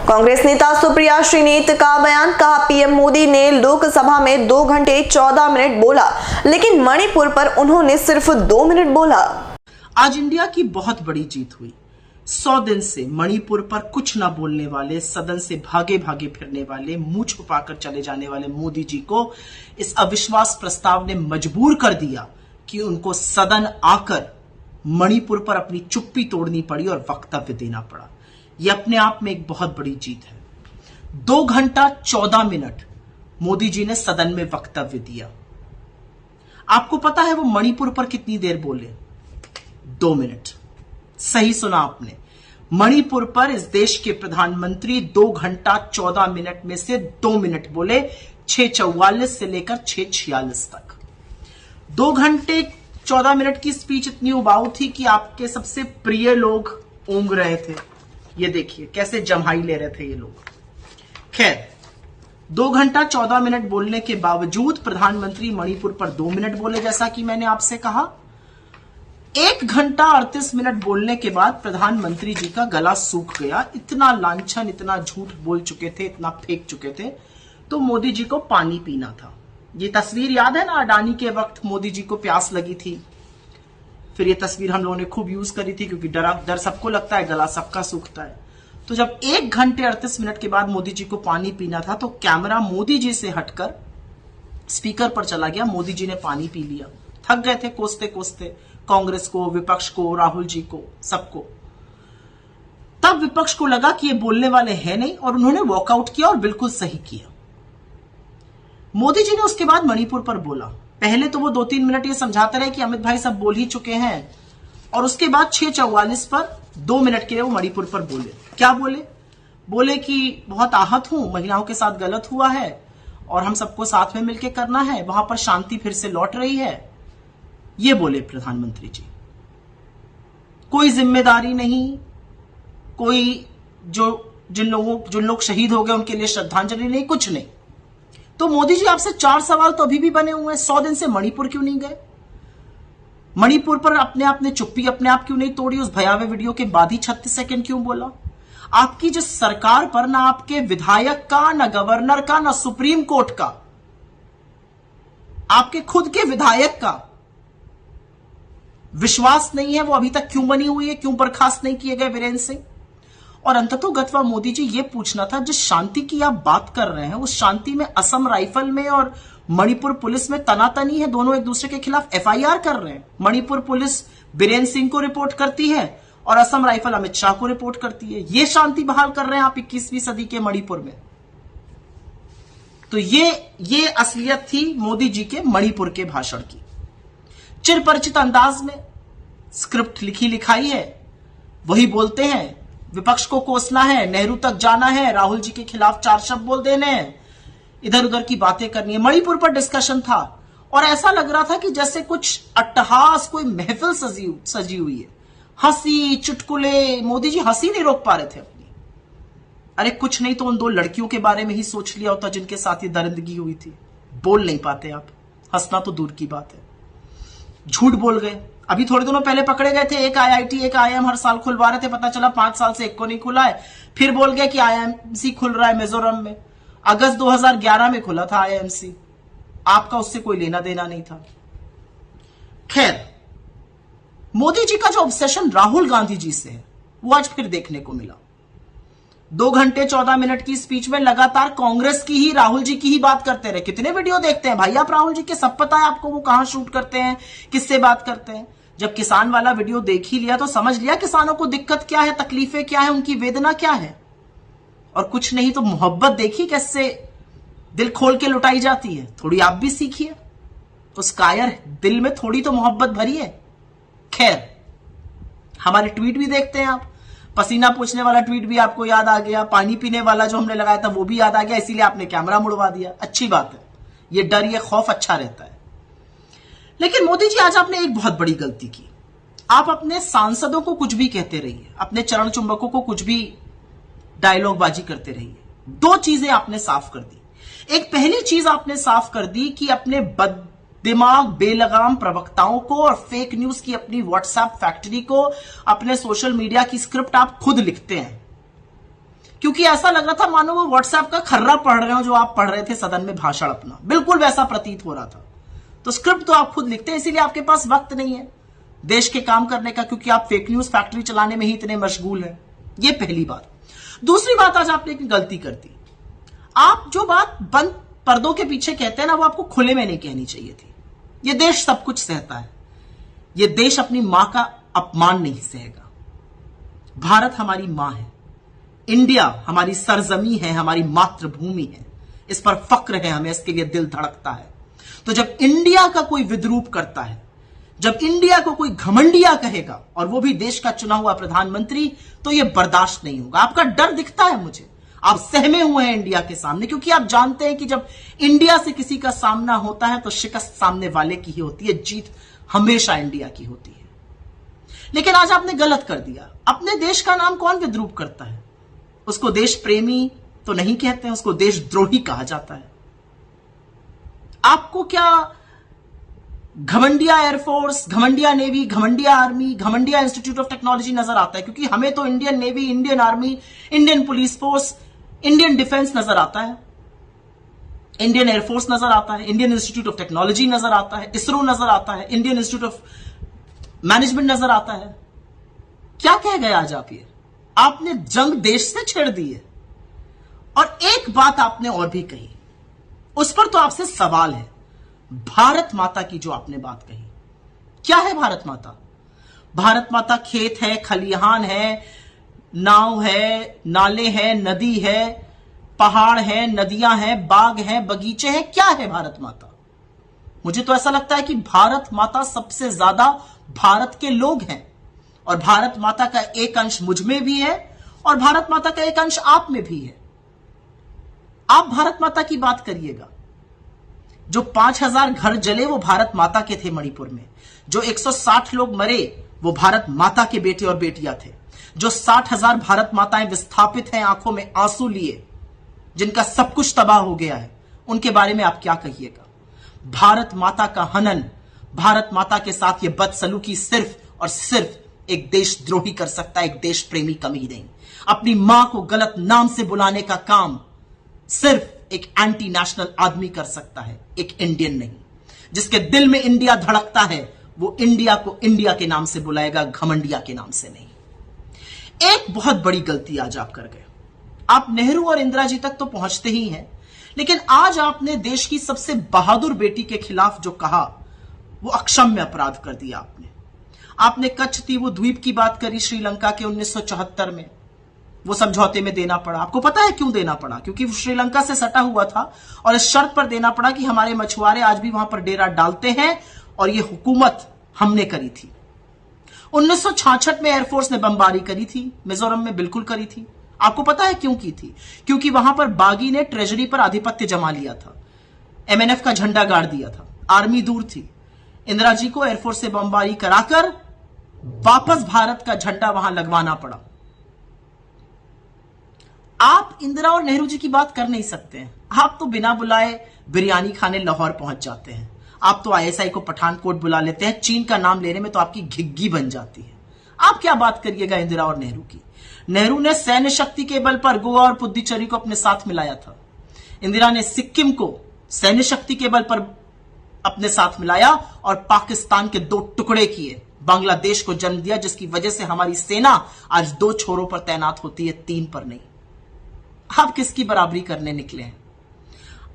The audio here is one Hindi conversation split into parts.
कांग्रेस नेता सुप्रिया श्रीनेत का बयान, कहा पीएम मोदी ने लोकसभा में 2 घंटे 14 मिनट बोला, लेकिन मणिपुर पर उन्होंने सिर्फ 2 मिनट बोला। आज इंडिया की बहुत बड़ी जीत हुई। 100 दिन से मणिपुर पर कुछ ना बोलने वाले, सदन से भागे भागे फिरने वाले, मुंह छुपाकर चले जाने वाले मोदी जी को इस अविश्वास प्रस्ताव ने मजबूर कर दिया कि उनको सदन आकर मणिपुर पर अपनी चुप्पी तोड़नी पड़ी और वक्तव्य देना पड़ा। यह अपने आप में एक बहुत बड़ी जीत है। 2 घंटा 14 मिनट मोदी जी ने सदन में वक्तव्य दिया। आपको पता है वो मणिपुर पर कितनी देर बोले? 2 मिनट। सही सुना आपने, मणिपुर पर इस देश के प्रधानमंत्री 2 घंटा 14 मिनट में से 2 मिनट बोले, 6:44 से लेकर 6:46 तक। 2 घंटे 14 मिनट की स्पीच इतनी उबाऊ थी कि आपके सबसे प्रिय लोग ऊँग रहे थे। ये देखिए कैसे जम्हाई ले रहे थे ये लोग। खैर, 2 घंटा 14 मिनट बोलने के बावजूद प्रधानमंत्री मणिपुर पर 2 मिनट बोले, जैसा कि मैंने आपसे कहा। 1 घंटा 38 मिनट बोलने के बाद प्रधानमंत्री जी का गला सूख गया। इतना लांछन, इतना झूठ बोल चुके थे, इतना फेंक चुके थे, तो मोदी जी को पानी पीना था। ये तस्वीर याद है ना, अडानी के वक्त मोदी जी को प्यास लगी थी। फिर ये तस्वीर हम लोगों ने खूब यूज करी थी, क्योंकि डर सबको लगता है, गला सबका सूखता है। तो जब 1 घंटे 38 मिनट के बाद मोदी जी को पानी पीना था, तो कैमरा मोदी जी से हटकर स्पीकर पर चला गया। मोदी जी ने पानी पी लिया। थक गए थे कोसते कोसते कांग्रेस को, विपक्ष को, राहुल जी को, सबको। तब विपक्ष को लगा कि ये बोलने वाले हैं नहीं, और उन्होंने वॉकआउट किया, और बिल्कुल सही किया। मोदी जी ने उसके बाद मणिपुर पर बोला। पहले तो वो 2-3 मिनट ये समझाते रहे कि अमित भाई सब बोल ही चुके हैं, और उसके बाद 6:44 पर 2 मिनट के लिए वो मणिपुर पर बोले। क्या बोले? बोले कि बहुत आहत हूं, महिलाओं के साथ गलत हुआ है और हम सबको साथ में मिलकर करना है, वहां पर शांति फिर से लौट रही है। ये बोले प्रधानमंत्री जी। कोई जिम्मेदारी नहीं, कोई जिन लोग शहीद हो गए उनके लिए श्रद्धांजलि नहीं, कुछ नहीं। तो मोदी जी, आपसे 4 सवाल तो अभी भी बने हुए हैं। 100 दिन से मणिपुर क्यों नहीं गए? मणिपुर पर अपने आप ने चुप्पी अपने आप क्यों नहीं तोड़ी? उस भयावह वीडियो के बाद ही 36 सेकंड क्यों बोला? आपकी जिस सरकार पर ना आपके विधायक का, ना गवर्नर का, ना सुप्रीम कोर्ट का, आपके खुद के विधायक का विश्वास नहीं है, वो अभी तक क्यों बनी हुई है? क्यों बर्खास्त नहीं किए गए वीरेंद्र सिंह? और अंततोगत्वा मोदी जी, ये पूछना था, जिस शांति की आप बात कर रहे हैं, उस शांति में असम राइफल में और मणिपुर पुलिस में तनातनी है। दोनों एक दूसरे के खिलाफ एफआईआर कर रहे हैं। मणिपुर पुलिस वीरेंद्र सिंह को रिपोर्ट करती है और असम राइफल अमित शाह को रिपोर्ट करती है। ये शांति बहाल कर रहे हैं आप 21वीं सदी के मणिपुर में। तो ये असलियत थी मोदी जी के मणिपुर के भाषण की। चिरपरिचित अंदाज में स्क्रिप्ट लिखी लिखाई है, वही बोलते हैं। विपक्ष को कोसना है, नेहरू तक जाना है, राहुल जी के खिलाफ 4 शब्द बोल देने हैं, इधर उधर की बातें करनी है। मणिपुर पर डिस्कशन था और ऐसा लग रहा था कि जैसे कुछ अट्टहास, कोई महफिल सजी हुई है। हंसी, चुटकुले, मोदी जी हंसी नहीं रोक पा रहे थे अपनी। अरे कुछ नहीं तो उन 2 लड़कियों के बारे में ही सोच लिया होता जिनके साथ ये दरिंदगी हुई थी। बोल नहीं पाते आप, हंसना तो दूर की बात है। झूठ बोल गए। अभी थोड़े दिनों पहले पकड़े गए थे, एक आईआईटी एक आईआईएम हर साल खुलवा रहे थे, पता चला 5 साल से एक को नहीं खुला है। फिर बोल गए कि आईआईएमसी खुल रहा है मिजोरम में। अगस्त 2011 में खुला था आईआईएमसी, आपका उससे कोई लेना देना नहीं था। खैर, मोदी जी का जो ऑब्सेशन राहुल गांधी जी से है, वो आज फिर देखने को मिला। 2 घंटे 14 मिनट की स्पीच में लगातार कांग्रेस की ही, राहुल जी की ही बात करते रहे। कितने वीडियो देखते हैं भाई आप राहुल जी के? सब पता है आपको वो कहां शूट करते हैं, किससे बात करते हैं। जब किसान वाला वीडियो देख ही लिया तो समझ लिया किसानों को दिक्कत क्या है, तकलीफें क्या है, उनकी वेदना क्या है। और कुछ नहीं तो मोहब्बत देखी कैसे दिल खोल के लुटाई जाती है। थोड़ी आप भी सीखिए, उस कायर दिल में थोड़ी तो मोहब्बत भरी है। खैर, हमारे ट्वीट भी देखते हैं आप। पसीना पूछने वाला ट्वीट भी आपको याद आ गया, पानी पीने वाला जो हमने लगाया था वो भी याद आ गया, इसीलिए आपने कैमरा मुड़वा दिया। अच्छी बात है, ये डर, ये खौफ अच्छा रहता है। लेकिन मोदी जी, आज आपने एक बहुत बड़ी गलती की। आप अपने सांसदों को कुछ भी कहते रहिए, अपने चरण चुंबकों को कुछ भी डायलॉग बाजी करते रहिए। 2 चीजें आपने साफ कर दी। एक पहली चीज आपने साफ कर दी कि अपने दिमाग बेलगाम प्रवक्ताओं को और फेक न्यूज की अपनी व्हाट्सएप फैक्ट्री को, अपने सोशल मीडिया की स्क्रिप्ट आप खुद लिखते हैं। क्योंकि ऐसा लग रहा था मानो वो व्हाट्सएप का खर्रा पढ़ रहे हो जो आप पढ़ रहे थे सदन में भाषण अपना, बिल्कुल वैसा प्रतीत हो रहा था। तो स्क्रिप्ट तो आप खुद लिखते हैं, इसीलिए आपके पास वक्त नहीं है देश के काम करने का, क्योंकि आप फेक न्यूज फैक्ट्री चलाने में ही इतने मशगूल हैं। ये पहली बात। दूसरी बात, आज आपने एक गलती कर दी। आप जो बात बंद पर्दों के पीछे कहते हैं ना, वो आपको खुले में नहीं कहनी चाहिए थी। ये देश सब कुछ सहता है, ये देश अपनी मां का अपमान नहीं सहेगा। भारत हमारी मां है, इंडिया हमारी सरजमी है, हमारी मातृभूमि है, इस पर फक्र है हमें, इसके लिए दिल धड़कता है। तो जब इंडिया का कोई विद्रूप करता है, जब इंडिया को कोई घमंडिया कहेगा, और वो भी देश का चुना हुआ प्रधानमंत्री, तो ये बर्दाश्त नहीं होगा। आपका डर दिखता है मुझे, आप सहमे हुए हैं इंडिया के सामने, क्योंकि आप जानते हैं कि जब इंडिया से किसी का सामना होता है तो शिकस्त सामने वाले की ही होती है, जीत हमेशा इंडिया की होती है। लेकिन आज आपने गलत कर दिया। अपने देश का नाम कौन विद्रूप करता है? उसको देश प्रेमी तो नहीं कहते हैं, उसको देशद्रोही कहा जाता है। आपको क्या घमंडिया एयरफोर्स, घमंडिया नेवी, घमंडिया आर्मी, घमंडिया इंस्टीट्यूट ऑफ टेक्नोलॉजी नजर आता है? क्योंकि हमें तो Indian navy, Indian army, Indian police force, Indian defence नजर आता है, इंडियन एयरफोर्स नजर आता है, इंडियन इंस्टीट्यूट ऑफ टेक्नोलॉजी नजर आता है, इसरो नजर आता है, इंडियन इंस्टीट्यूट ऑफ मैनेजमेंट नजर आता है। क्या कह गए आज आप? ये आपने जंग देश से छेड़ दी है। और एक बात आपने और भी कही, उस पर तो आपसे सवाल है। भारत माता की जो आपने बात कही, क्या है भारत माता? भारत माता खेत है, खलिहान है, नाव है, नाले हैं, नदी है, पहाड़ है, नदियां हैं, बाग हैं, बगीचे हैं। क्या है भारत माता? मुझे तो ऐसा लगता है कि भारत माता सबसे ज्यादा भारत के लोग हैं, और भारत माता का एक अंश मुझ में भी है, और भारत माता का एक अंश आप में भी है। आप भारत माता की बात करिएगा। जो 5000 घर जले वो भारत माता के थे मणिपुर में। जो 160 लोग मरे वो भारत माता के बेटे और बेटियां थे। जो 60,000 भारत माताएं विस्थापित हैं, आंखों में आंसू लिए, जिनका सब कुछ तबाह हो गया है, उनके बारे में आप क्या कहिएगा? भारत माता का हनन, भारत माता के साथ ये बदसलूकी सिर्फ और सिर्फ एक देशद्रोही कर सकता है, एक देश प्रेमी कम ही नहीं। अपनी मां को गलत नाम से बुलाने का काम सिर्फ एक एंटी नेशनल आदमी कर सकता है, एक इंडियन नहीं। जिसके दिल में इंडिया धड़कता है वो इंडिया को इंडिया के नाम से बुलाएगा, घमंडिया के नाम से नहीं। एक बहुत बड़ी गलती आज आप कर गए। आप नेहरू और इंदिरा जी तक तो पहुंचते ही हैं, लेकिन आज आपने देश की सबसे बहादुर बेटी के खिलाफ जो कहा वो अक्षम्य अपराध कर दिया। आपने कच्छ तीवु द्वीप की बात करी श्रीलंका के 1974 में, वो समझौते में देना पड़ा। आपको पता है क्यों देना पड़ा? क्योंकि वो श्रीलंका से सटा हुआ था और इस शर्त पर देना पड़ा कि हमारे मछुआरे आज भी वहां पर डेरा डालते हैं, और ये हुकूमत हमने करी थी। 1966 में एयरफोर्स ने बमबारी करी थी मिजोरम में, बिल्कुल करी थी। आपको पता है क्यों की थी? क्योंकि वहां पर बागी ने ट्रेजरी पर आधिपत्य जमा लिया था, एमएनएफ का झंडा गाड़ दिया था, आर्मी दूर थी। इंदिरा जी को एयरफोर्स से बमबारी कराकर वापस भारत का झंडा वहां लगवाना पड़ा। आप इंदिरा और नेहरू जी की बात कर नहीं सकते हैं। आप तो बिना बुलाए बिरयानी खाने लाहौर पहुंच जाते हैं। आप तो आईएसआई को पठानकोट बुला लेते हैं। चीन का नाम लेने में तो आपकी घिग्गी बन जाती है। आप क्या बात करिएगा इंदिरा और नेहरू की? नेहरू ने सैन्य शक्ति के बल पर गोवा और पुद्दुचेरी को अपने साथ मिलाया था। इंदिरा ने सिक्किम को सैन्य शक्ति के बल पर अपने साथ मिलाया और पाकिस्तान के 2 टुकड़े किए, बांग्लादेश को जन्म दिया, जिसकी वजह से हमारी सेना आज 2 छोरों पर तैनात होती है, 3 पर नहीं। आप किसकी बराबरी करने निकले हैं?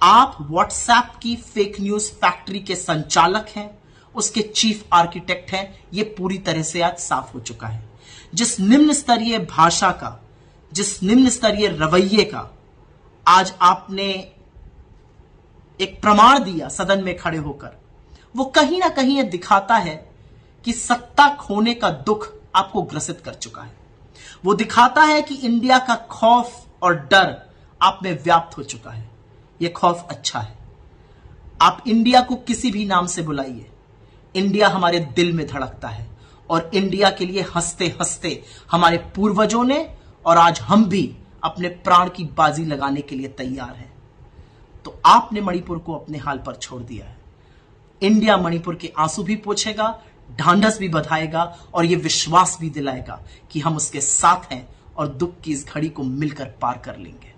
आप व्हाट्सएप की फेक न्यूज फैक्ट्री के संचालक हैं, उसके चीफ आर्किटेक्ट हैं। यह पूरी तरह से आज साफ हो चुका है। जिस निम्न स्तरीय भाषा का, जिस निम्न स्तरीय रवैये का आज आपने एक प्रमाण दिया सदन में खड़े होकर, वो कहीं ना कहीं यह दिखाता है कि सत्ता खोने का दुख आपको ग्रसित कर चुका है। वो दिखाता है कि इंडिया का खौफ और डर आप में व्याप्त हो चुका है। यह खौफ अच्छा है। आप इंडिया को किसी भी नाम से बुलाइए, इंडिया हमारे दिल में धड़कता है, और इंडिया के लिए हंसते हंसते हमारे पूर्वजों ने और आज हम भी अपने प्राण की बाजी लगाने के लिए तैयार हैं। तो आपने मणिपुर को अपने हाल पर छोड़ दिया है। इंडिया मणिपुर के आंसू भी पोंछेगा, ढांढस भी बधाएगा, और यह विश्वास भी दिलाएगा कि हम उसके साथ हैं और दुख की इस घड़ी को मिलकर पार कर लेंगे।